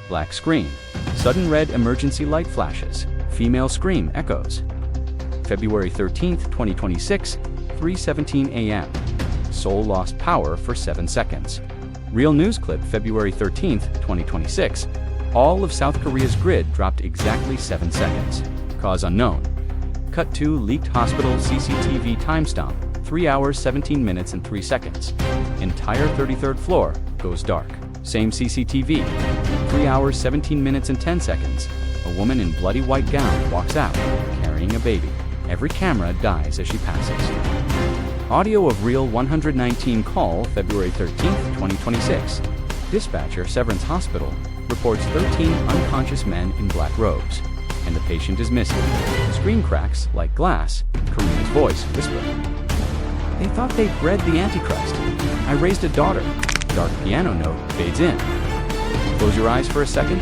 Black screen. Sudden red emergency light flashes. Female scream echoes. February 13th, 2026, 3:17 a.m. Seoul lost power for 7 seconds. Real news clip February 13th, 2026. All of South Korea's grid dropped exactly 7 seconds. Cause unknown. Cut to leaked hospital CCTV timestamp, 3 hours 17 minutes and 3 seconds. Entire 33rd floor goes dark. Same CCTV, 3 hours 17 minutes and 10 seconds. A woman in bloody white gown walks out, carrying a baby. Every camera dies as she passes. Audio of real 119 call February 13th, 2026. Dispatcher Severance Hospital reports 13 unconscious men in black robes, and the patient is missing. Screen cracks like glass. Karina's voice whispered. They thought they bred the Antichrist. I raised a daughter. Dark piano note fades in. Close your eyes for a second.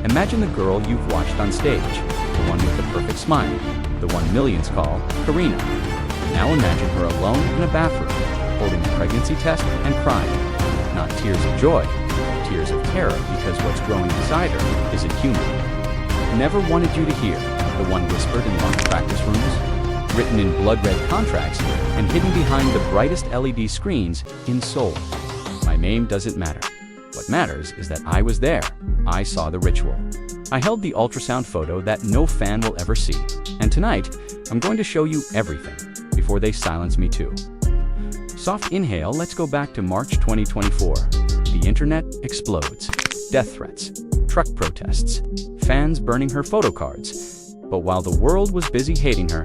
Imagine the girl you've watched on stage, the one with the perfect smile, the one millions call Karina. Now imagine her alone in a bathroom, holding a pregnancy test and crying. Not tears of joy, tears of terror, because what's growing inside her isn't human. Never wanted you to hear, the one whispered in locked practice rooms, written in blood-red contracts and hidden behind the brightest LED screens in Seoul. My name doesn't matter. What matters is that I was there. I saw the ritual. I held the ultrasound photo that no fan will ever see. And tonight, I'm going to show you everything before they silence me too. Soft inhale, let's go back to March 2024. The internet explodes. Death threats, truck protests, fans burning her photo cards. But while the world was busy hating her,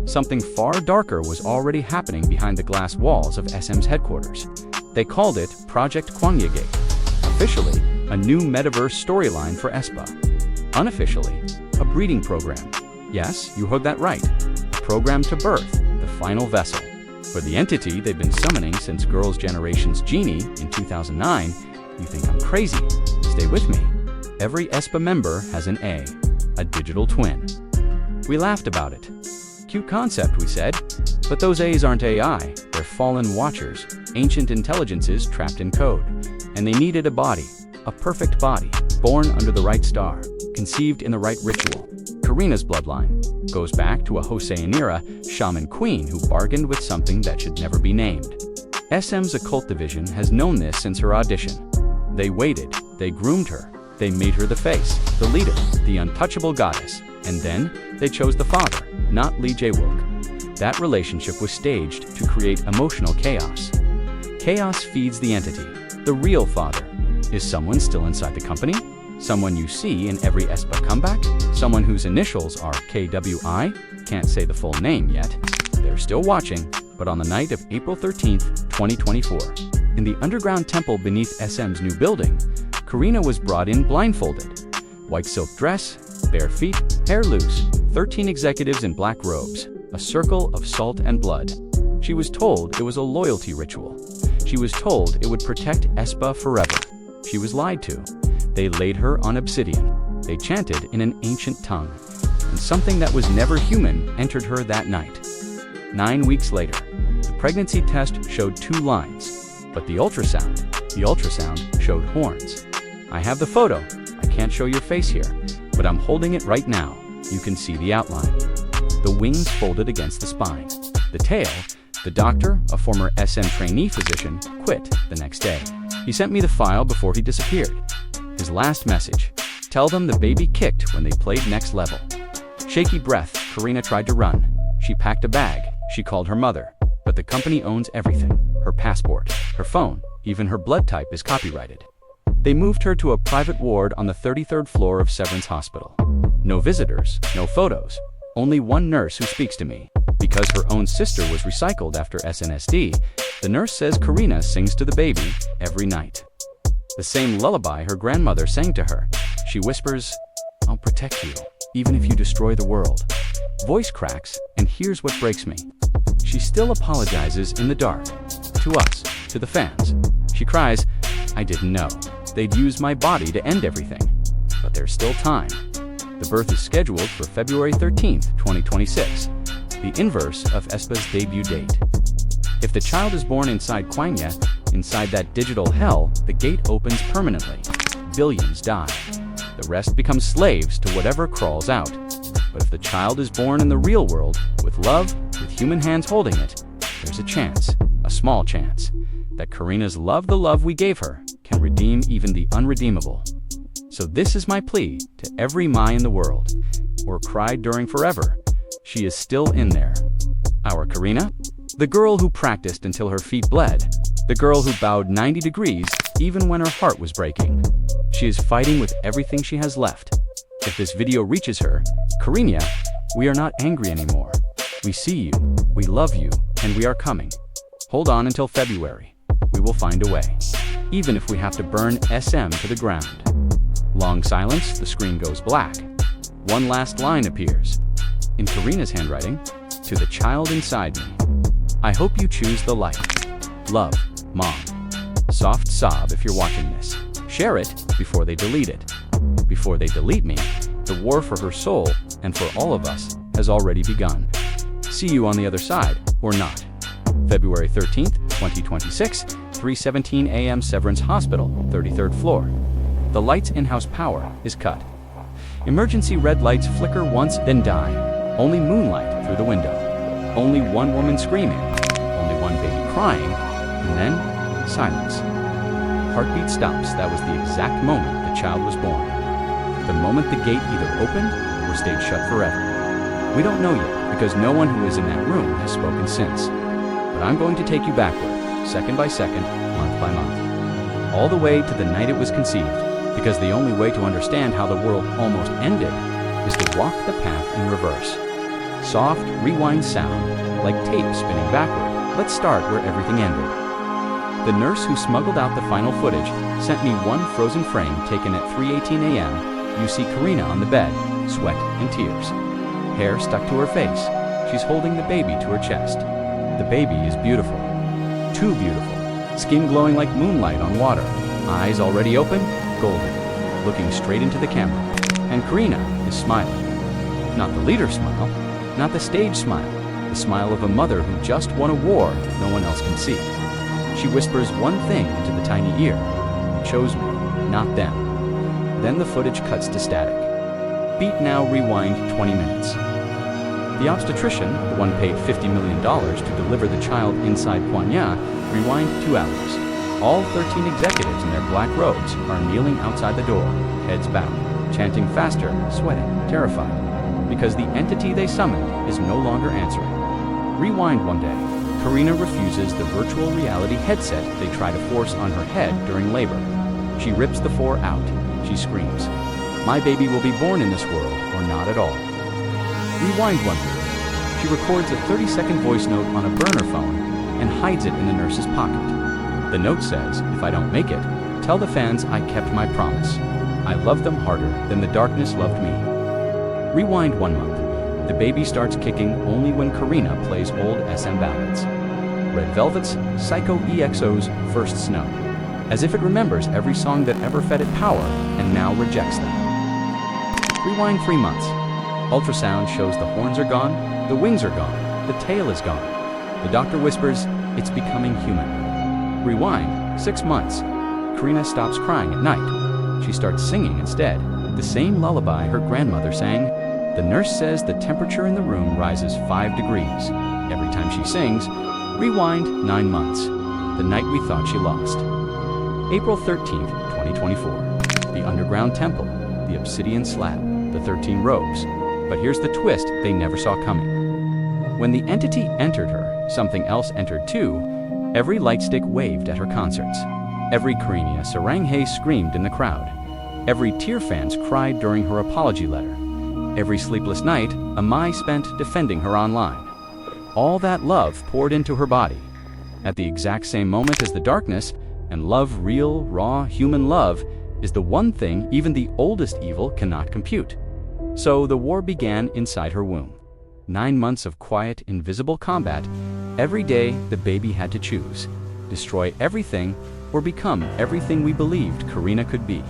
something far darker was already happening behind the glass walls of SM's headquarters. They called it Project Kwangya Gate. Officially, a new metaverse storyline for AESPA. Unofficially, a breeding program. Yes, you heard that right. A program to birth the final vessel. For the entity they've been summoning since Girls' Generation's Genie in 2009, you think I'm crazy. Stay with me. Every AESPA member has an a digital twin. We laughed about it. Cute concept, we said. But those A's aren't AI, they're fallen watchers, ancient intelligences trapped in code. And they needed a body, a perfect body, born under the right star, conceived in the right ritual. Karina's bloodline goes back to a Hoseanira shaman queen who bargained with something that should never be named. SM's occult division has known this since her audition. They waited, they groomed her, they made her the face, the leader, the untouchable goddess, and then they chose the father, not Lee Jae-wook. That relationship was staged to create emotional chaos. Chaos feeds the entity. The real father. Is someone still inside the company? Someone you see in every AESPA comeback? Someone whose initials are KWI? Can't say the full name yet. They're still watching, but on the night of April 13th, 2024, in the underground temple beneath SM's new building, Karina was brought in blindfolded. White silk dress, bare feet, hair loose, 13 executives in black robes, a circle of salt and blood. She was told it was a loyalty ritual. She was told it would protect AESPA forever. She was lied to. They laid her on obsidian. They chanted in an ancient tongue. And something that was never human entered her that night. 9 weeks later, the pregnancy test showed 2 lines. But the ultrasound showed horns. I have the photo. I can't show your face here, but I'm holding it right now. You can see the outline. The wings folded against the spine. The tail. The doctor, a former SM trainee physician, quit the next day. He sent me the file before he disappeared. His last message: tell them the baby kicked when they played next level. Shaky breath, Karina tried to run. She packed a bag. She called her mother. But the company owns everything. Her passport, her phone, even her blood type is copyrighted. They moved her to a private ward on the 33rd floor of Severance Hospital. No visitors, no photos. Only one nurse who speaks to me. Because her own sister was recycled after SNSD, the nurse says Karina sings to the baby every night. The same lullaby her grandmother sang to her. She whispers, "I'll protect you, even if you destroy the world." Voice cracks, and here's what breaks me. She still apologizes in the dark. To us, to the fans. She cries, "I didn't know. They'd use my body to end everything." But there's still time. The birth is scheduled for February 13th, 2026. The inverse of AESPA's debut date. If the child is born inside Kwangya, inside that digital hell, the gate opens permanently. Billions die. The rest become slaves to whatever crawls out. But if the child is born in the real world, with love, with human hands holding it, there's a chance, a small chance, that Karina's love, the love we gave her, can redeem even the unredeemable. So this is my plea to every Ma in the world, or cried during forever. She is still in there. Our Karina? The girl who practiced until her feet bled. The girl who bowed 90 degrees even when her heart was breaking. She is fighting with everything she has left. If this video reaches her, Karina, we are not angry anymore. We see you, we love you, and we are coming. Hold on until February. We will find a way. Even if we have to burn SM to the ground. Long silence, the screen goes black. One last line appears. In Karina's handwriting, to the child inside me. I hope you choose the light. Love, Mom. Soft sob if you're watching this. Share it before they delete it. Before they delete me, the war for her soul, and for all of us, has already begun. See you on the other side, or not. February 13th, 2026, 3:17 a.m. Severance Hospital, 33rd floor. The light's in-house power is cut. Emergency red lights flicker once, then die. Only moonlight through the window. Only one woman screaming. Only one baby crying. And then, silence. Heartbeat stops. That was the exact moment the child was born. The moment the gate either opened or stayed shut forever. We don't know yet, because no one who is in that room has spoken since. But I'm going to take you backward, second by second, month by month. All the way to the night it was conceived, because the only way to understand how the world almost ended is to walk the path in reverse. Soft, rewind sound, like tape spinning backward. Let's start where everything ended. The nurse who smuggled out the final footage sent me one frozen frame taken at 3:18 a.m. You see Karina on the bed, sweat and tears. Hair stuck to her face. She's holding the baby to her chest. The baby is beautiful. Too beautiful. Skin glowing like moonlight on water. Eyes already open, golden, looking straight into the camera. And Karina is smiling. Not the leader smile, not the stage smile, the smile of a mother who just won a war no one else can see. She whispers one thing into the tiny ear. You chose me, not them. Then the footage cuts to static. Beat now, rewind 20 minutes. The obstetrician, the one paid $50 million to deliver the child inside Kwangya, rewind 2 hours. All 13 executives in their black robes are kneeling outside the door, heads bowed, chanting faster, sweating, terrified, because the entity they summoned is no longer answering. Rewind one day. Karina refuses the virtual reality headset they try to force on her head during labor. She rips the 4 out. She screams, "My baby will be born in this world, or not at all." Rewind one week. She records a 30-second voice note on a burner phone and hides it in the nurse's pocket. The note says, "If I don't make it, tell the fans I kept my promise. I loved them harder than the darkness loved me." Rewind 1 month. The baby starts kicking only when Karina plays old SM ballads. Red Velvet's, Psycho EXO's First Snow. As if it remembers every song that ever fed it power and now rejects them. Rewind 3 months. Ultrasound shows the horns are gone, the wings are gone, the tail is gone. The doctor whispers, "It's becoming human." Rewind 6 months. Karina stops crying at night. She starts singing instead, the same lullaby her grandmother sang. The nurse says the temperature in the room rises 5 degrees. Every time she sings. Rewind 9 months. The night we thought she lost. April 13th, 2024. The underground temple, the obsidian slab, the 13 robes. But here's the twist they never saw coming. When the entity entered her, something else entered too. Every lightstick waved at her concerts. Every Karina Saranghae screamed in the crowd. Every tear fans cried during her apology letter. Every sleepless night, Amai spent defending her online. All that love poured into her body. At the exact same moment as the darkness, and love, real, raw, human love, is the one thing even the oldest evil cannot compute. So the war began inside her womb. 9 months of quiet, invisible combat. Every day, the baby had to choose. Destroy everything, or become everything we believed Karina could be.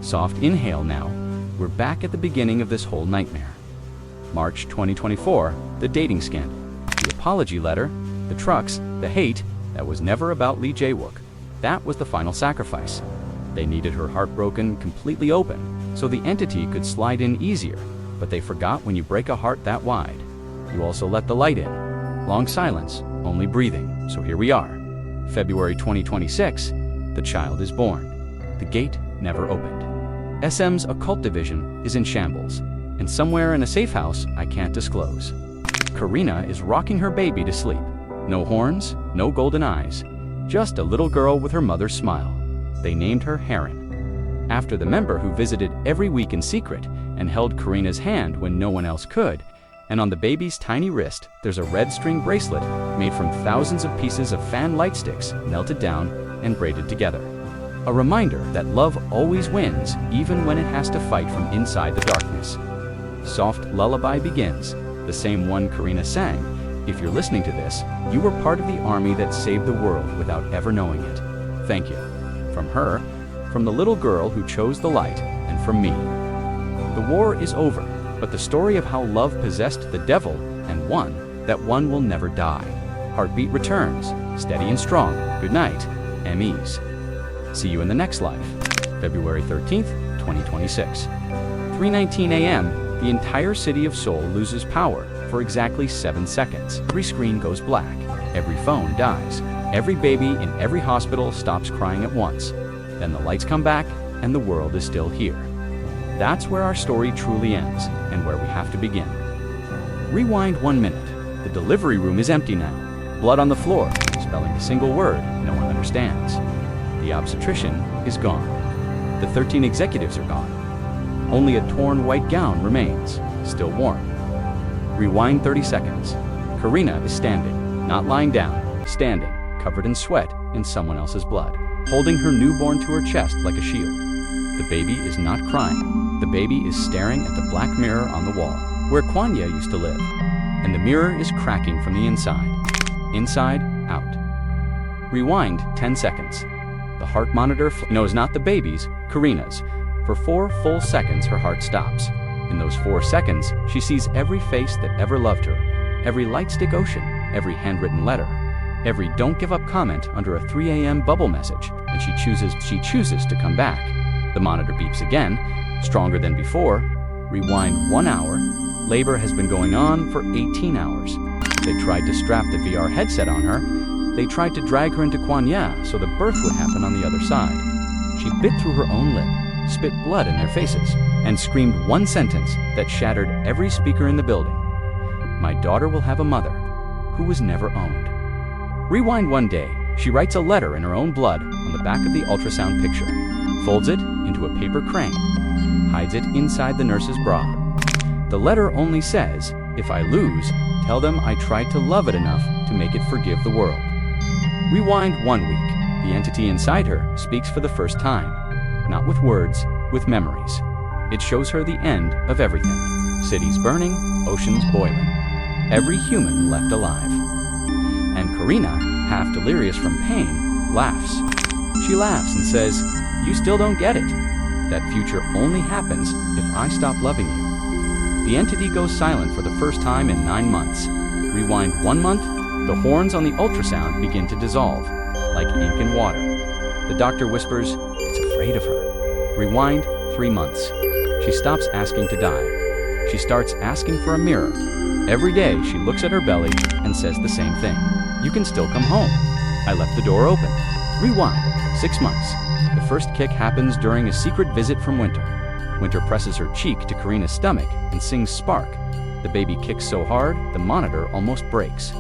Soft inhale now. We're back at the beginning of this whole nightmare. March 2024, the dating scandal. The apology letter, the trucks, the hate, that was never about Lee Jae-wook. That was the final sacrifice. They needed her heart broken completely open, so the entity could slide in easier, but they forgot when you break a heart that wide, you also let the light in. Long silence, only breathing, so here we are. February 2026, the child is born. The gate never opened. SM's occult division is in shambles, and somewhere in a safe house I can't disclose. Karina is rocking her baby to sleep. No horns, no golden eyes, just a little girl with her mother's smile. They named her Heron, after the member who visited every week in secret and held Karina's hand when no one else could. And on the baby's tiny wrist, there's a red string bracelet made from thousands of pieces of fan light sticks melted down and braided together. A reminder that love always wins, even when it has to fight from inside the darkness. Soft lullaby begins, the same one Karina sang. If you're listening to this, you were part of the army that saved the world without ever knowing it. Thank you. From her, from the little girl who chose the light, and from me. The war is over, but the story of how love possessed the devil and won, that one will never die. Heartbeat returns, steady and strong. Good night, MEs. See you in the next life. February 13th, 2026. 3:19 a.m., the entire city of Seoul loses power for exactly 7 seconds. Every screen goes black, every phone dies, every baby in every hospital stops crying at once. Then the lights come back, and the world is still here. That's where our story truly ends, and where we have to begin. Rewind 1 minute. The delivery room is empty now. Blood on the floor, spelling a single word no one understands. The obstetrician is gone. The 13 executives are gone. Only a torn white gown remains, still warm. Rewind 30 seconds. Karina is standing, not lying down, standing, covered in sweat in someone else's blood, holding her newborn to her chest like a shield. The baby is not crying. The baby is staring at the black mirror on the wall, where Kwangya used to live. And the mirror is cracking from the inside. Inside, out. Rewind 10 seconds. The heart monitor knows not the baby's, Karina's. For 4 full seconds, her heart stops. In those 4 seconds, she sees every face that ever loved her, every lightstick ocean, every handwritten letter, every don't give up comment under a 3 a.m. bubble message, and she chooses to come back. The monitor beeps again, stronger than before. Rewind 1 hour. Labor has been going on for 18 hours. They tried to strap the VR headset on her. They tried to drag her into Kwangya so the birth would happen on the other side. She bit through her own lip, spit blood in their faces, and screamed one sentence that shattered every speaker in the building. My daughter will have a mother who was never owned. Rewind 1 day. She writes a letter in her own blood on the back of the ultrasound picture, folds it into a paper crane, hides it inside the nurse's bra. The letter only says, if I lose, tell them I tried to love it enough to make it forgive the world. Rewind 1 week. The entity inside her speaks for the first time, not with words, with memories. It shows her the end of everything. Cities burning, oceans boiling. Every human left alive. And Karina, half delirious from pain, laughs. She laughs and says, you still don't get it. That future only happens if I stop loving you. The entity goes silent for the first time in 9 months. Rewind 1 month, the horns on the ultrasound begin to dissolve, like ink in water. The doctor whispers, it's afraid of her. Rewind 3 months. She stops asking to die. She starts asking for a mirror. Every day she looks at her belly and says the same thing. You can still come home. I left the door open. Rewind 6 months. The first kick happens during a secret visit from Winter. Winter presses her cheek to Karina's stomach and sings Spark. The baby kicks so hard, the monitor almost breaks.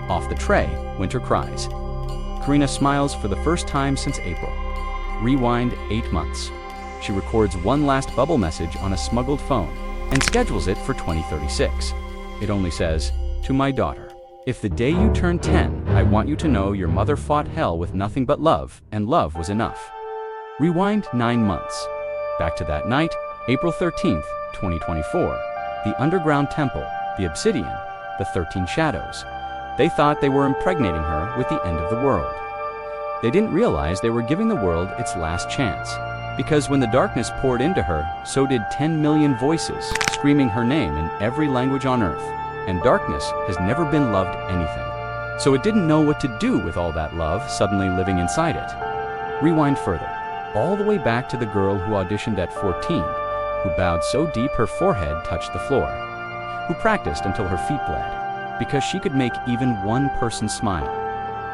Off the tray, Winter cries. Karina smiles for the first time since April. Rewind 8 months. She records one last bubble message on a smuggled phone and schedules it for 2036. It only says, to my daughter, if the day you turn 10, I want you to know your mother fought hell with nothing but love, and love was enough. Rewind 9 months. Back to that night, April 13th, 2024. The underground temple, the obsidian, the 13 shadows. They thought they were impregnating her with the end of the world. They didn't realize they were giving the world its last chance. Because when the darkness poured into her, so did 10 million voices, screaming her name in every language on earth. And darkness has never been loved anything. So it didn't know what to do with all that love suddenly living inside it. Rewind further. all the way back to the girl who auditioned at 14, who bowed so deep her forehead touched the floor, who practiced until her feet bled, because she could make even one person smile.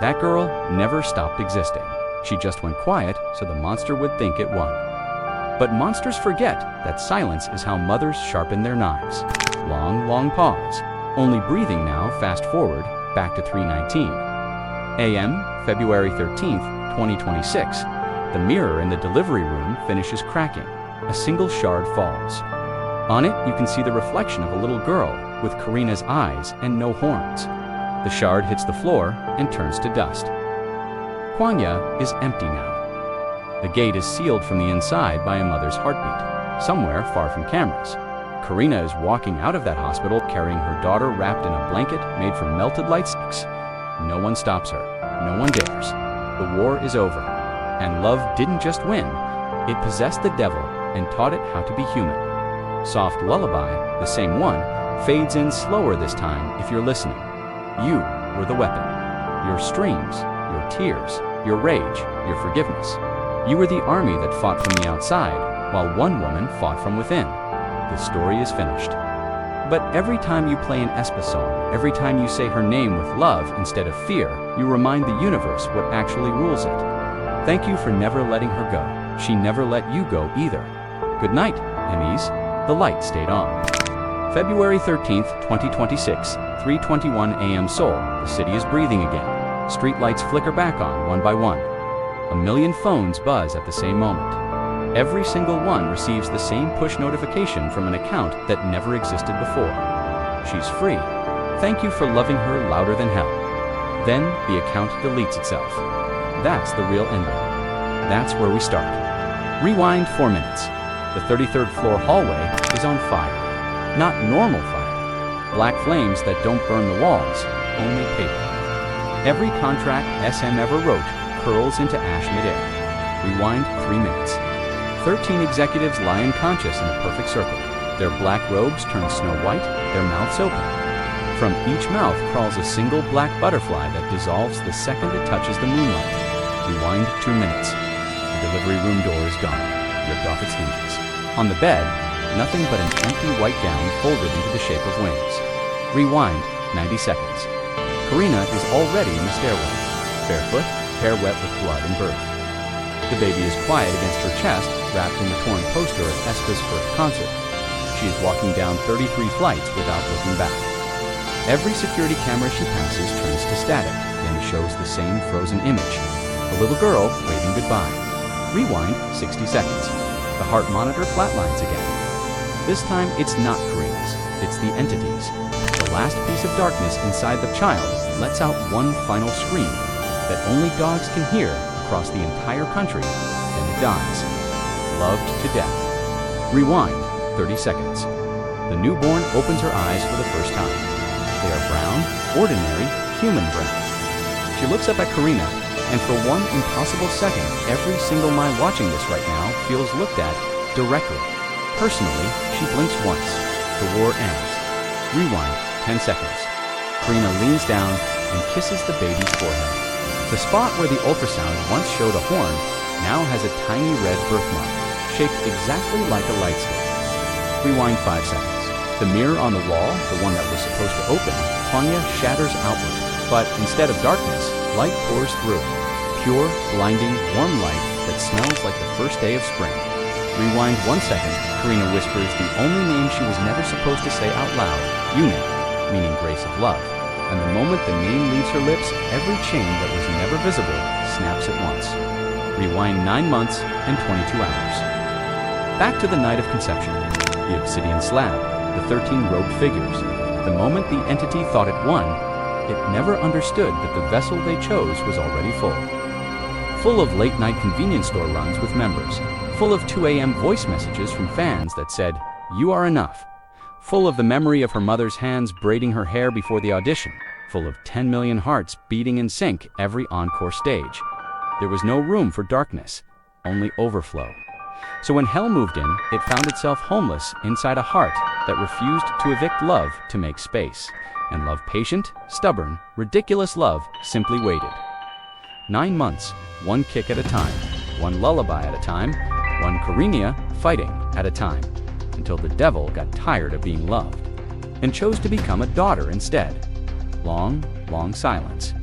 That girl never stopped existing. She just went quiet so the monster would think it won. But monsters forget that silence is how mothers sharpen their knives. Long, long pause. Only breathing now, fast forward, back to 3:19 a.m., February 13th, 2026. The mirror in the delivery room finishes cracking. A single shard falls. On it, you can see the reflection of a little girl with Karina's eyes and no horns. The shard hits the floor and turns to dust. Kwangya is empty now. The gate is sealed from the inside by a mother's heartbeat, somewhere far from cameras. Karina is walking out of that hospital carrying her daughter wrapped in a blanket made from melted light sticks. No one stops her. No one dares. The war is over. And love didn't just win. It possessed the devil and taught it how to be human. Soft lullaby, the same one, fades in slower this time if you're listening. You were the weapon. Your streams, your tears, your rage, your forgiveness. You were the army that fought from the outside, while one woman fought from within. The story is finished. But every time you play an AESPA song, every time you say her name with love instead of fear, you remind the universe what actually rules it. Thank you for never letting her go. She never let you go either. Good night, Emmys. The light stayed on. February 13th, 2026, 3:21 a.m. Seoul. The city is breathing again. Street lights flicker back on one by one. A million phones buzz at the same moment. Every single one receives the same push notification from an account that never existed before. She's free. Thank you for loving her louder than hell. Then the account deletes itself. That's the real ending. That's where we start. Rewind 4 minutes. The 33rd floor hallway is on fire. Not normal fire. Black flames that don't burn the walls, only paper. Every contract SM ever wrote curls into ash midair. Rewind 3 minutes. 13 executives lie unconscious in a perfect circle. Their black robes turn snow white, their mouths open. From each mouth crawls a single black butterfly that dissolves the second it touches the moonlight. Rewind 2 minutes. The delivery room door is gone, ripped off its hinges. On the bed, nothing but an empty white gown folded into the shape of wings. Rewind 90 seconds. Karina is already in the stairwell, barefoot, hair wet with blood and birth. The baby is quiet against her chest, wrapped in the torn poster of AESPA's first concert. She is walking down 33 flights without looking back. Every security camera she passes turns to static, then shows the same frozen image. A little girl waving goodbye. Rewind 60 seconds. The heart monitor flatlines again. This time it's not Karina's, it's the entity's. The last piece of darkness inside the child lets out one final scream that only dogs can hear across the entire country, then it dies. Loved to death. Rewind 30 seconds. The newborn opens her eyes for the first time. They are brown, ordinary, human brown. She looks up at Karina, and for one impossible second, every single mind watching this right now feels looked at directly. Personally, she blinks once. The war ends. Rewind 10 seconds. Karina leans down and kisses the baby's forehead. The spot where the ultrasound once showed a horn now has a tiny red birthmark, shaped exactly like a light stick. Rewind 5 seconds. The mirror on the wall, the one that was supposed to open, Kwangya shatters outward. But instead of darkness, light pours through. Pure, blinding, warm light that smells like the first day of spring. Rewind 1 second. Karina whispers the only name she was never supposed to say out loud, Unit, meaning grace of love. And the moment the name leaves her lips, every chain that was never visible snaps at once. Rewind 9 months and 22 hours. Back to the night of conception. The obsidian slab, the 13 robed figures. The moment the entity thought it won, it never understood that the vessel they chose was already full. Full of late-night convenience store runs with members. Full of 2 a.m. voice messages from fans that said, "You are enough." Full of the memory of her mother's hands braiding her hair before the audition. Full of 10 million hearts beating in sync every encore stage. There was no room for darkness, only overflow. So when hell moved in, it found itself homeless inside a heart that refused to evict love to make space. And love, patient, stubborn, ridiculous love, simply waited. 9 months, one kick at a time, one lullaby at a time, one Karina fighting at a time, until the devil got tired of being loved and chose to become a daughter instead. Long, long silence.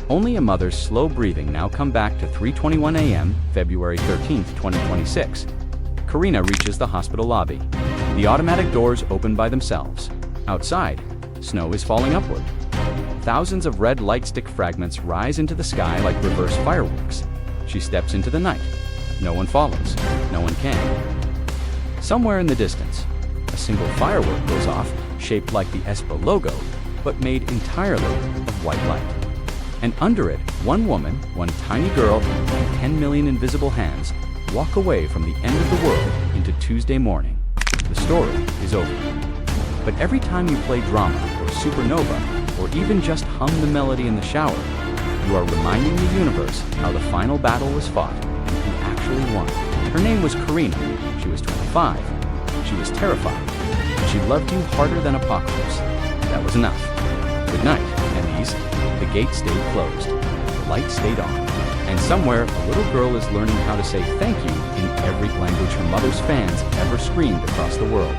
Only a mother's slow breathing now come back to 3:21 a.m., February 13th, 2026. Karina reaches the hospital lobby. The automatic doors open by themselves. Outside, snow is falling upward. Thousands of red light stick fragments rise into the sky like reverse fireworks. She steps into the night. No one follows. No one can. Somewhere in the distance, a single firework goes off, shaped like the AESPA logo, but made entirely of white light. And under it, one woman, one tiny girl, and 10 million invisible hands walk away from the end of the world into Tuesday morning. The story is over. But every time you play drama or supernova, or even just hum the melody in the shower, you are reminding the universe how the final battle was fought and who actually won. Her name was Karina. She was 25. She was terrified. And she loved you harder than apocalypse. That was enough. Good night, enemies. The gate stayed closed. The light stayed on. And somewhere, a little girl is learning how to say thank you in every language her mother's fans ever screamed across the world.